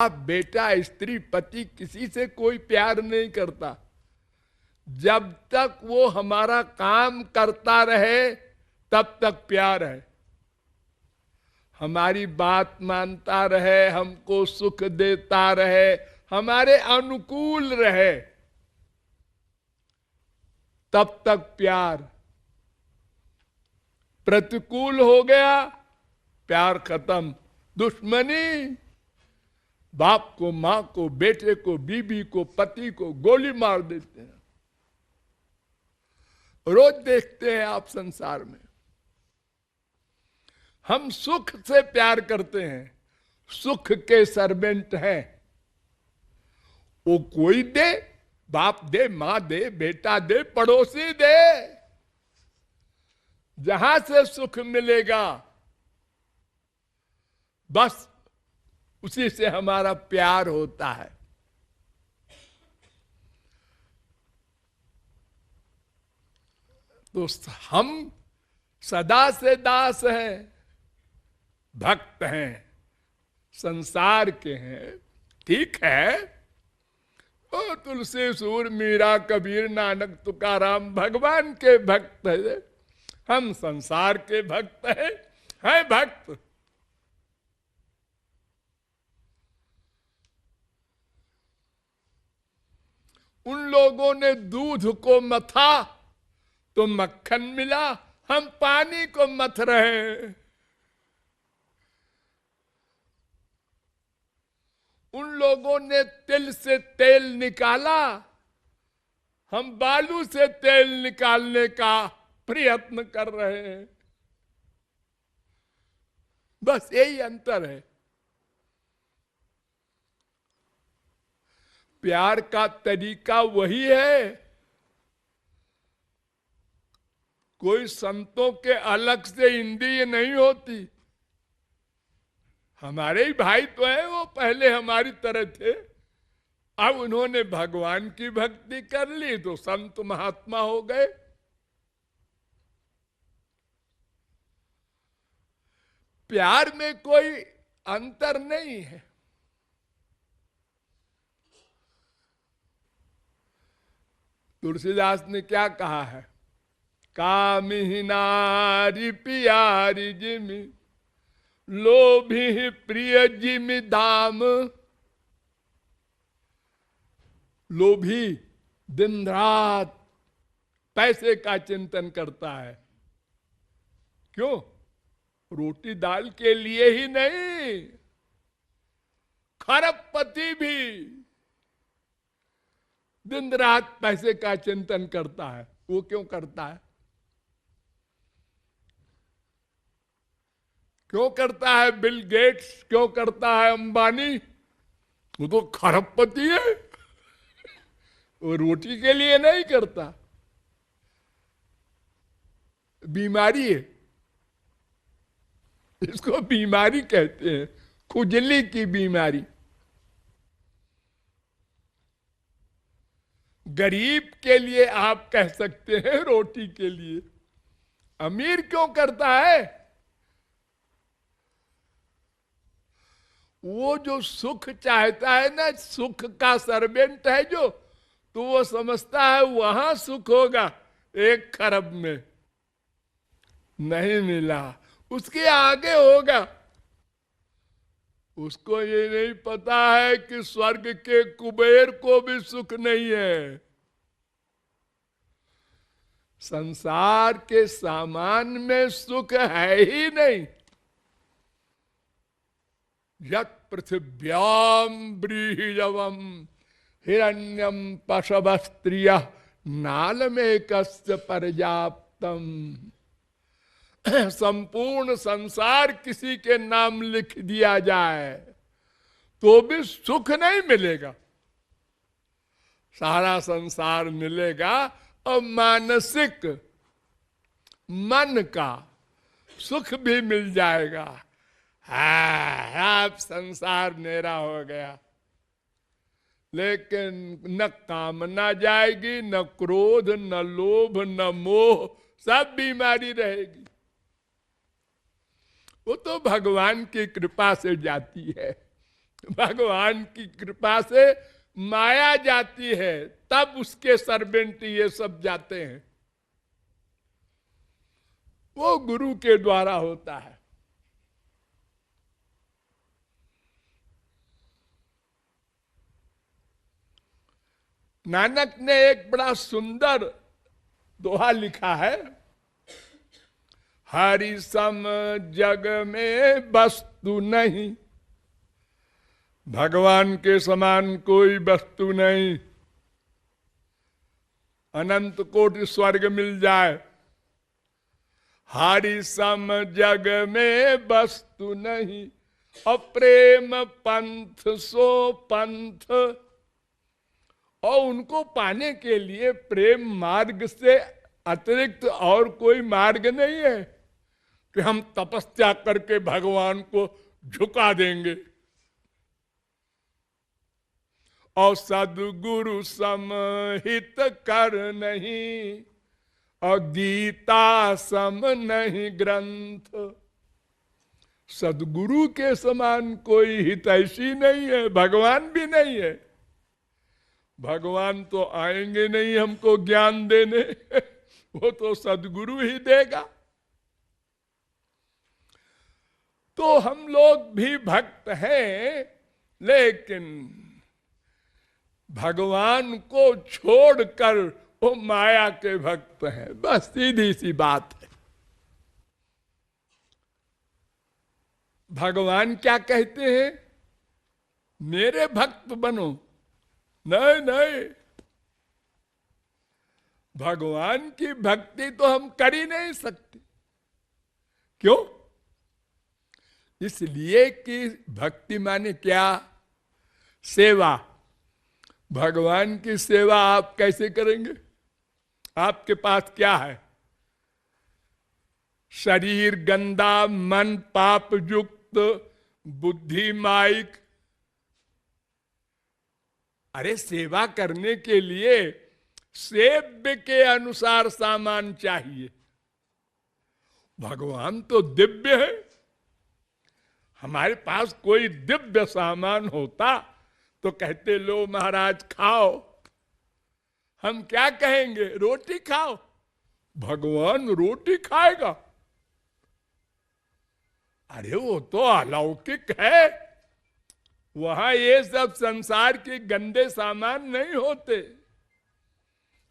आप बेटा स्त्री पति किसी से कोई प्यार नहीं करता। जब तक वो हमारा काम करता रहे तब तक प्यार है। हमारी बात मानता रहे, हमको सुख देता रहे, हमारे अनुकूल रहे, तब तक प्यार। प्रतिकूल हो गया, प्यार खत्म। दुश्मनी, बाप को, मां को, बेटे को, बीबी को, पति को गोली मार देते हैं। रोज देखते हैं आप संसार में। हम सुख से प्यार करते हैं, सुख के सर्वेंट हैं। वो कोई दे, बाप दे, मां दे, बेटा दे, पड़ोसी दे, जहां से सुख मिलेगा बस उसी से हमारा प्यार होता है। तो हम सदा से दास हैं, भक्त हैं, संसार के हैं, ठीक है। ओ तुलसी, सूर, मीरा, कबीर, नानक, तुकाराम भगवान के भक्त है, हम संसार के भक्त हैं भक्त। उन लोगों ने दूध को मथा तो मक्खन मिला, हम पानी को मथ रहे हैं। उन लोगों ने तिल से तेल निकाला, हम बालू से तेल निकालने का प्रयत्न कर रहे हैं। बस यही अंतर है। प्यार का तरीका वही है। कोई संतों के अलग से इंद्रिय नहीं होती। हमारे ही भाई तो है, वो पहले हमारी तरह थे, अब उन्होंने भगवान की भक्ति कर ली तो संत महात्मा हो गए। प्यार में कोई अंतर नहीं है। तुलसीदास ने क्या कहा है? कामिही नारी प्यारी जिमि, लोभी प्रिय जिमि दाम। लोभी दिन रात पैसे का चिंतन करता है। क्यों? रोटी दाल के लिए ही नहीं, खरबपति भी दिन रात पैसे का चिंतन करता है। वो क्यों करता है? क्यों करता है? बिल गेट्स क्यों करता है? अंबानी, वो तो खरबपति है, वो रोटी के लिए नहीं करता। बीमारी है, इसको बीमारी कहते हैं, खुजली की बीमारी। गरीब के लिए आप कह सकते हैं रोटी के लिए। अमीर क्यों करता है? वो जो सुख चाहता है ना, सुख का सर्वेंट है जो, तो वो समझता है वहां सुख होगा। 1 खरब में नहीं मिला, उसके आगे होगा। उसको ये नहीं पता है कि स्वर्ग के कुबेर को भी सुख नहीं है। संसार के सामान में सुख है ही नहीं। यत् पृथिव्याम व्रीहिजवम हिरण्यम पशव स्त्रिय नाल में कस्य पर्याप्तम। संपूर्ण संसार किसी के नाम लिख दिया जाए तो भी सुख नहीं मिलेगा। सारा संसार मिलेगा और मानसिक, मन का सुख भी मिल जाएगा। आप संसार मेरा हो गया। लेकिन न कामना जाएगी, न क्रोध, न लोभ, न मोह, सब बीमारी रहेगी। वो तो भगवान की कृपा से जाती है। भगवान की कृपा से माया जाती है, तब उसके सर्वेंट ये सब जाते हैं। वो गुरु के द्वारा होता है। नानक ने एक बड़ा सुंदर दोहा लिखा है, हरि सम जग में वस्तु नहीं, भगवान के समान कोई वस्तु नहीं। अनंत कोटि स्वर्ग मिल जाए, हरि सम जग में वस्तु नहीं, अप्रेम पंथ सो पंथ। और उनको पाने के लिए प्रेम मार्ग से अतिरिक्त और कोई मार्ग नहीं है कि हम तपस्या करके भगवान को झुका देंगे। और सदगुरु समहित कर नहीं, और गीता सम नहीं ग्रंथ। सदगुरु के समान कोई हितैषी नहीं है, भगवान भी नहीं है। भगवान तो आएंगे नहीं हमको ज्ञान देने, वो तो सदगुरु ही देगा। तो हम लोग भी भक्त हैं, लेकिन भगवान को छोड़कर वो माया के भक्त हैं, बस सीधी सी बात है। भगवान क्या कहते हैं? मेरे भक्त बनो। नहीं नहीं, भगवान की भक्ति तो हम कर ही नहीं सकते। क्यों? इसलिए कि भक्ति माने क्या? सेवा। भगवान की सेवा आप कैसे करेंगे? आपके पास क्या है? शरीर गंदा, मन पाप युक्त, बुद्धि माइक। अरे सेवा करने के लिए सेव्य के अनुसार सामान चाहिए। भगवान तो दिव्य है, हमारे पास कोई दिव्य सामान होता तो कहते लो महाराज खाओ। हम क्या कहेंगे? रोटी खाओ। भगवान रोटी खाएगा? अरे वो तो अलौकिक है, वहां ये सब संसार के गंदे सामान नहीं होते।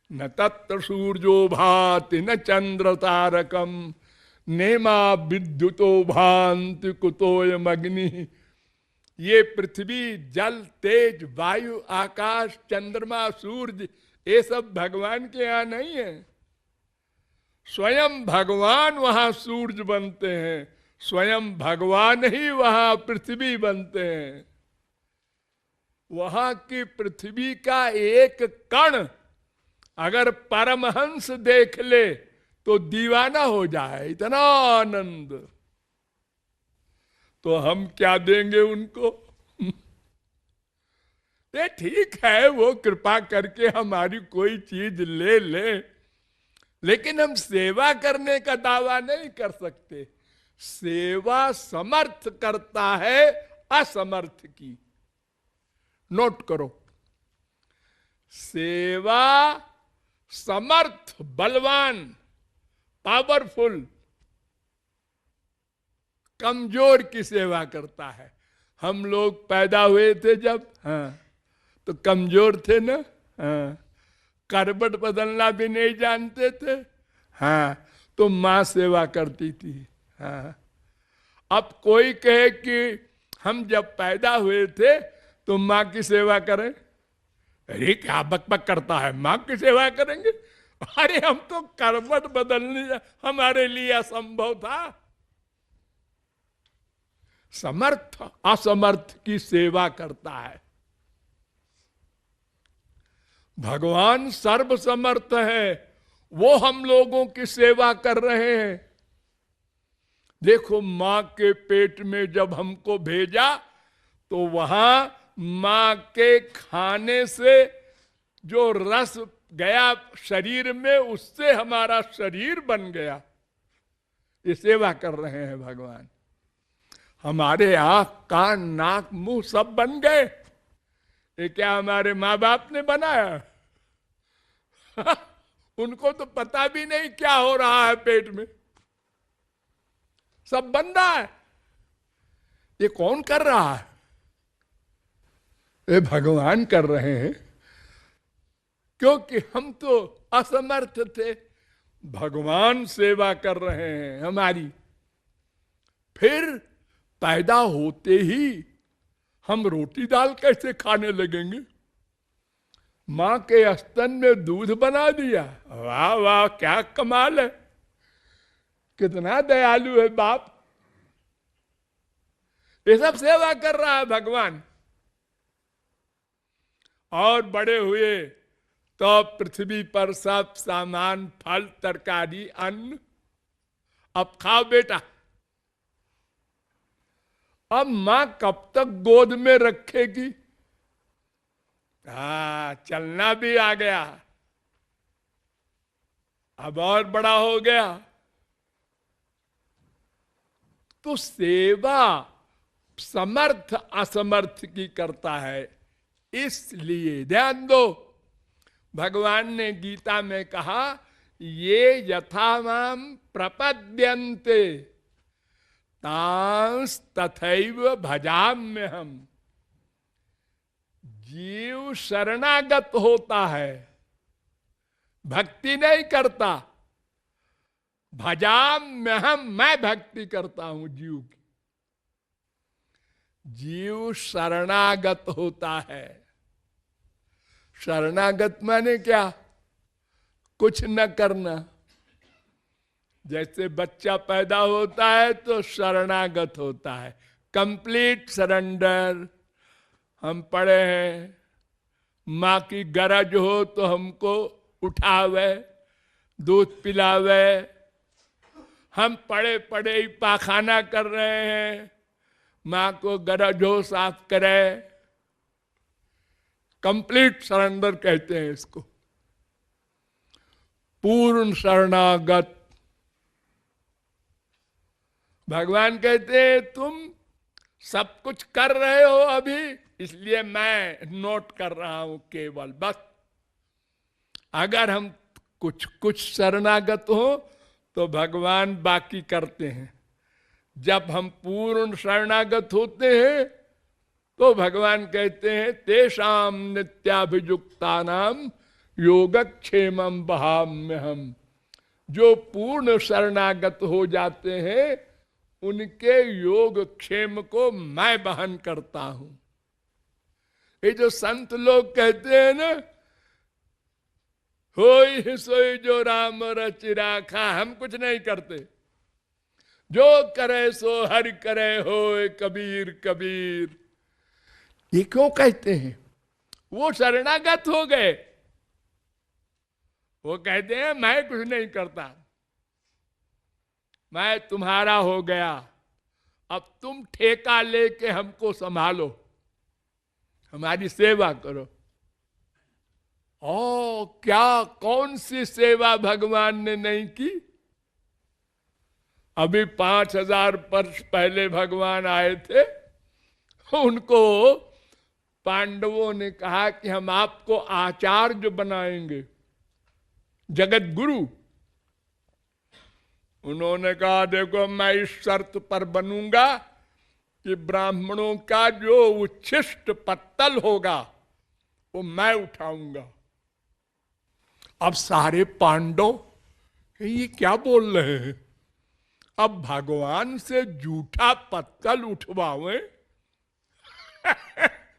न तत्र सूर्यो भाति न चंद्र तारकम, नेमा विद्युतो भांति कुतोयम अग्नि। ये पृथ्वी, जल, तेज, वायु, आकाश, चंद्रमा, सूर्य, ये सब भगवान के यहां नहीं है। स्वयं भगवान वहां सूर्य बनते हैं, स्वयं भगवान ही वहां पृथ्वी बनते हैं। वहां की पृथ्वी का एक कण अगर परमहंस देख ले तो दीवाना हो जाए, इतना आनंद। तो हम क्या देंगे उनको? ये ठीक है, वो कृपा करके हमारी कोई चीज ले ले, लेकिन हम सेवा करने का दावा नहीं कर सकते। सेवा समर्थ करता है असमर्थ की। नोट करो, सेवा समर्थ, बलवान, पावरफुल, कमजोर की सेवा करता है। हम लोग पैदा हुए थे जब, हाँ, तो कमजोर थे ना, हाँ, करवट बदलना भी नहीं जानते थे, हाँ, तो मां सेवा करती थी, हाँ। अब कोई कहे कि हम जब पैदा हुए थे तो मां की सेवा करें, अरे क्या बकबक करता है, मां की सेवा करेंगे? अरे हम तो करवट बदलने हमारे लिए असंभव था। समर्थ असमर्थ की सेवा करता है। भगवान सर्वसमर्थ है, वो हम लोगों की सेवा कर रहे हैं। देखो, मां के पेट में जब हमको भेजा तो वहां मां के खाने से जो रस गया शरीर में, उससे हमारा शरीर बन गया। ये सेवा कर रहे हैं भगवान। हमारे आंख कान नाक मुंह सब बन गए। ये क्या हमारे माँ बाप ने बनाया? उनको तो पता भी नहीं क्या हो रहा है पेट में, सब बन रहा है। ये कौन कर रहा है? ये भगवान कर रहे हैं, क्योंकि हम तो असमर्थ थे, भगवान सेवा कर रहे हैं हमारी। फिर पैदा होते ही हम रोटी दाल कैसे खाने लगेंगे? मां के स्तन में दूध बना दिया। वाह वाह, क्या कमाल है, कितना दयालु है बाप। ये सब सेवा कर रहा है भगवान। और बड़े हुए तो पृथ्वी पर सब सामान, फल तरकारी अन्न, अब खाओ बेटा। अब मां कब तक गोद में रखेगी? चलना भी आ गया, अब और बड़ा हो गया। तो सेवा समर्थ असमर्थ की करता है। इसलिए ध्यान दो, भगवान ने गीता में कहा, ये यथा माम प्रपद्यन्ते तांस तथैव भजाम्य हम। जीव शरणागत होता है, भक्ति नहीं करता। भजाम्य हम, मैं भक्ति करता हूं जीव की। जीव शरणागत होता है। शरणागत माने क्या? कुछ न करना। जैसे बच्चा पैदा होता है तो शरणागत होता है, कंप्लीट सरेंडर। हम पढ़े हैं, माँ की गरज हो तो हमको उठावे, दूध पिलावे। हम पड़े पड़े ही पाखाना कर रहे हैं, माँ को गरज हो साफ करे। कंप्लीट सरेंडर कहते हैं इसको, पूर्ण शरणागत। भगवान कहते हैं तुम सब कुछ कर रहे हो अभी, इसलिए मैं नोट कर रहा हूं केवल, बस। अगर हम कुछ कुछ शरणागत हो तो भगवान बाकी करते हैं। जब हम पूर्ण शरणागत होते हैं तो भगवान कहते हैं तेषाम नित्याभियुक्तानाम योगक्षेमम वहाम्यहम। जो पूर्ण शरणागत हो जाते हैं उनके योग क्षेम को मैं वहन करता हूं। ये जो संत लोग कहते हैं ना, होई सोई जो राम रचि राखा, हम कुछ नहीं करते, जो करे सो हरि करे, होए कबीर कबीर। ये क्यों कहते हैं? वो शरणागत हो गए। वो कहते हैं मैं कुछ नहीं करता, मैं तुम्हारा हो गया, अब तुम ठेका लेके हमको संभालो, हमारी सेवा करो। ओ क्या, कौन सी सेवा भगवान ने नहीं की? अभी 5000 वर्ष पहले भगवान आए थे, उनको पांडवों ने कहा कि हम आपको आचार्य बनाएंगे, जगत गुरु। उन्होंने कहा देखो मैं इस शर्त पर बनूंगा कि ब्राह्मणों का जो उच्छिष्ट पत्तल होगा वो मैं उठाऊंगा। अब सारे पांडव ये क्या बोल रहे हैं, अब भगवान से झूठा पत्तल उठवावे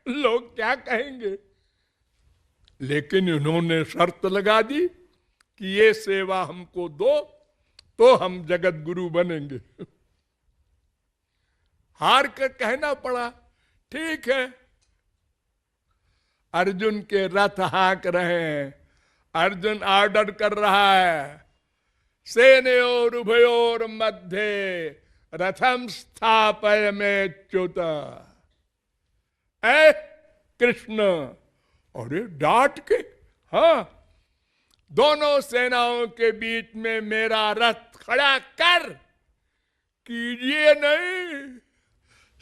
लोग क्या कहेंगे। लेकिन उन्होंने शर्त लगा दी कि ये सेवा हमको दो तो हम जगत गुरु बनेंगे। हार कर कहना पड़ा, ठीक है। अर्जुन के रथ हाँक रहे हैं, अर्जुन ऑर्डर कर रहा है, सेनयोर उभयोर मध्य रथम स्थापय में च्युत। ऐ कृष्ण, अरे डांट के, हाँ, दोनों सेनाओं के बीच में मेरा रथ खड़ा कर, कीजिए नहीं,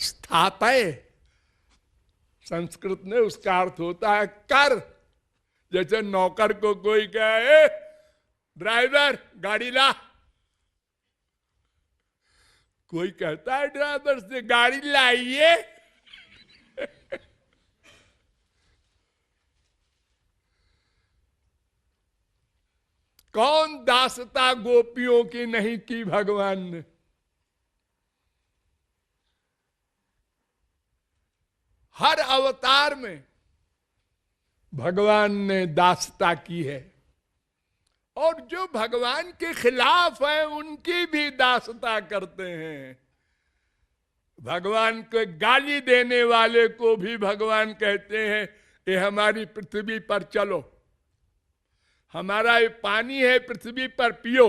स्थापय संस्कृत में उसका अर्थ होता है कर। जैसे नौकर को कोई कहे ड्राइवर गाड़ी ला, कोई कहता है ड्राइवर से गाड़ी लाइए। कौन दासता गोपियों की नहीं की भगवान ने? हर अवतार में भगवान ने दासता की है, और जो भगवान के खिलाफ है उनकी भी दासता करते हैं। भगवान को गाली देने वाले को भी भगवान कहते हैं ये हमारी पृथ्वी पर चलो, हमारा ये पानी है पृथ्वी पर पियो,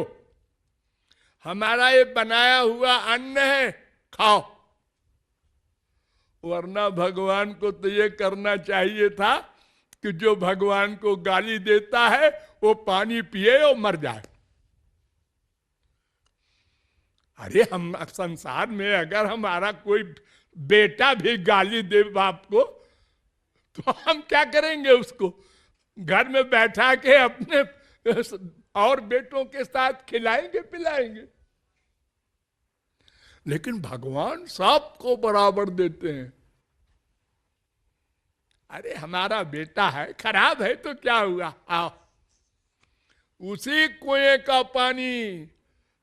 हमारा ये बनाया हुआ अन्न है खाओ। वरना भगवान को तो ये करना चाहिए था कि जो भगवान को गाली देता है वो पानी पिए और मर जाए। अरे हम संसार में अगर हमारा कोई बेटा भी गाली दे बाप को तो हम क्या करेंगे? उसको घर में बैठा के अपने और बेटों के साथ खिलाएंगे पिलाएंगे। लेकिन भगवान सबको बराबर देते हैं। अरे हमारा बेटा है, खराब है तो क्या हुआ, आओ उसी कुएं का पानी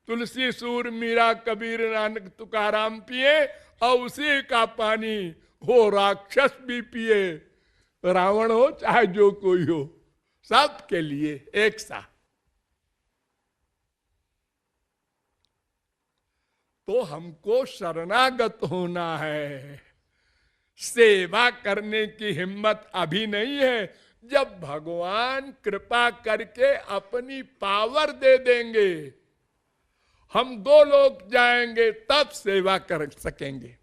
तुलसी सूर मीरा कबीर नानक तुकाराम पिए, और उसी का पानी हो राक्षस भी पिए, रावण हो चाहे जो कोई हो, सबके लिए एक सा। तो हमको शरणागत होना है। सेवा करने की हिम्मत अभी नहीं है। जब भगवान कृपा करके अपनी पावर दे देंगे, हम दो लोग जाएंगे, तब सेवा कर सकेंगे।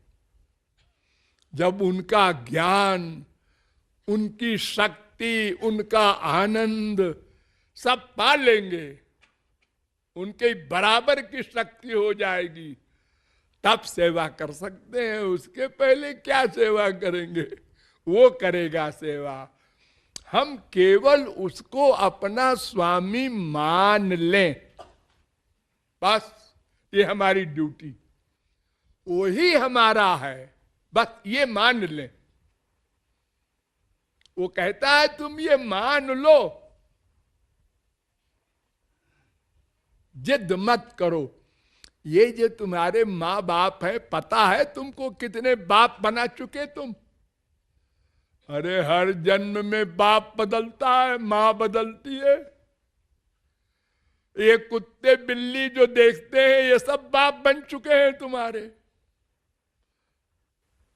जब उनका ज्ञान, उनकी शक्ति, उनका आनंद सब पा लेंगे, उनके बराबर की शक्ति हो जाएगी, तब सेवा कर सकते हैं। उसके पहले क्या सेवा करेंगे? वो करेगा सेवा। हम केवल उसको अपना स्वामी मान लें, बस ये हमारी ड्यूटी, वही हमारा है, बस ये मान लें। वो कहता है तुम ये मान लो, जिद मत करो। ये जो तुम्हारे माँ बाप है, पता है तुमको कितने बाप बना चुके तुम? अरे हर जन्म में बाप बदलता है, माँ बदलती है। ये कुत्ते बिल्ली जो देखते हैं ये सब बाप बन चुके हैं तुम्हारे।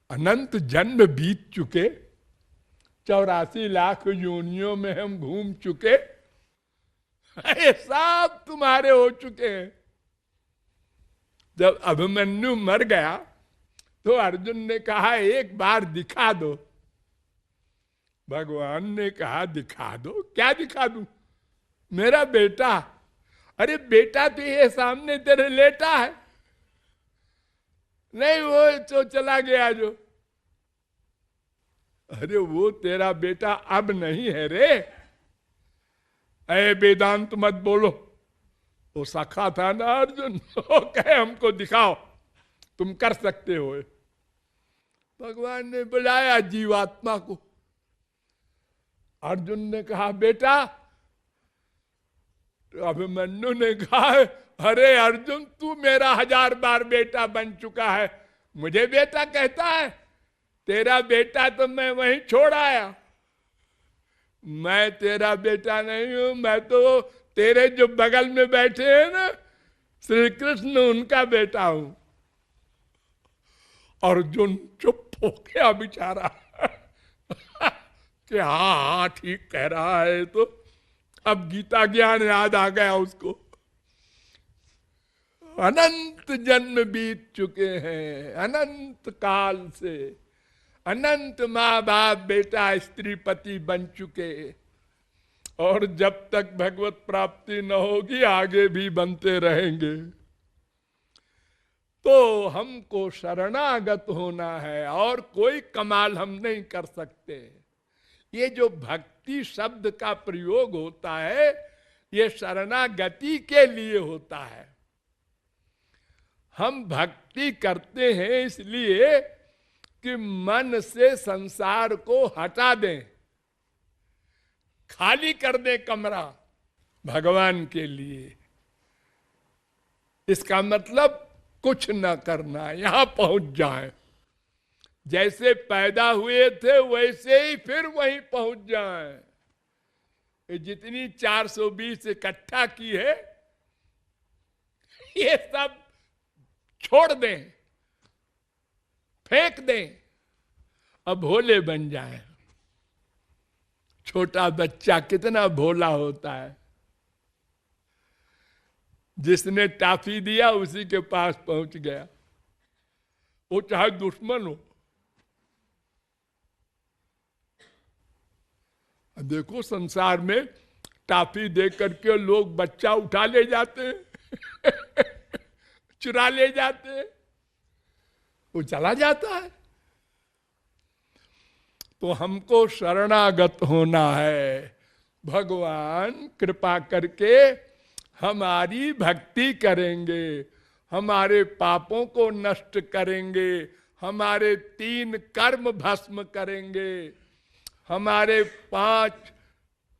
अनंत जन्म बीत चुके, 84 लाख योनियों में हम घूम चुके, ये सब तुम्हारे हो चुके हैं। जब अभिमन्यु मर गया तो अर्जुन ने कहा एक बार दिखा दो। भगवान ने कहा दिखा दो? क्या दिखा दूं? मेरा बेटा। अरे बेटा तो ये सामने तेरे लेटा है। नहीं वो तो चला गया जो। अरे वो तेरा बेटा अब नहीं है रे। अरे वेदांत मत बोलो। वो सखा था ना अर्जुन, वो कहे हमको दिखाओ, तुम कर सकते हो। भगवान ने बुलाया जीवात्मा को। अर्जुन ने कहा बेटा, तो अभिमन्यु ने कहा अरे अर्जुन तू मेरा 1000 बार बेटा बन चुका है, मुझे बेटा कहता है? तेरा बेटा तो मैं वहीं छोड़ आया। मैं तेरा बेटा नहीं हूं, मैं तो तेरे जो बगल में बैठे हैं ना श्री कृष्ण, उनका बेटा हूं। अर्जुन चुप हो गया बेचारा कि हाँ ठीक कह रहा है। तो अब गीता ज्ञान याद आ गया उसको। अनंत जन्म बीत चुके हैं, अनंत काल से अनंत माँ बाप बेटा स्त्री पति बन चुके, और जब तक भगवत प्राप्ति न होगी आगे भी बनते रहेंगे। तो हमको शरणागत होना है, और कोई कमाल हम नहीं कर सकते। ये जो भक्ति शब्द का प्रयोग होता है, ये शरणागति के लिए होता है। हम भक्ति करते हैं इसलिए कि मन से संसार को हटा दें, खाली कर दें कमरा भगवान के लिए। इसका मतलब कुछ न करना, यहां पहुंच जाए। जैसे पैदा हुए थे वैसे ही फिर वहीं पहुंच जाए। जितनी 420 इकट्ठा की है, ये सब छोड़ दें, फेंक दें, अब भोले बन जाए। छोटा बच्चा कितना भोला होता है, जिसने टाफी दिया उसी के पास पहुंच गया, वो चाहे दुश्मन हो। देखो संसार में टाफी दे करके लोग बच्चा उठा ले जाते हैं चुरा ले जाते हैं, वो चला जाता है। तो हमको शरणागत होना है। भगवान कृपा करके हमारी भक्ति करेंगे, हमारे पापों को नष्ट करेंगे, हमारे 3 कर्म भस्म करेंगे, हमारे 5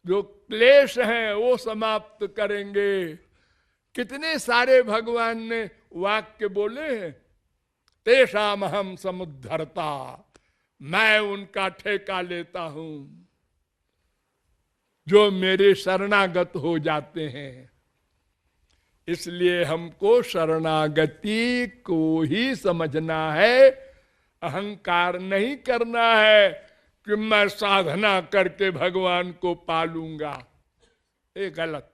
जो क्लेश हैं वो समाप्त करेंगे। कितने सारे भगवान ने वाक्य बोले हैं, तेषाम हम समुद्धरता, मैं उनका ठेका लेता हूं जो मेरे शरणागत हो जाते हैं। इसलिए हमको शरणागति को ही समझना है, अहंकार नहीं करना है कि मैं साधना करके भगवान को पालूंगा। ये गलत।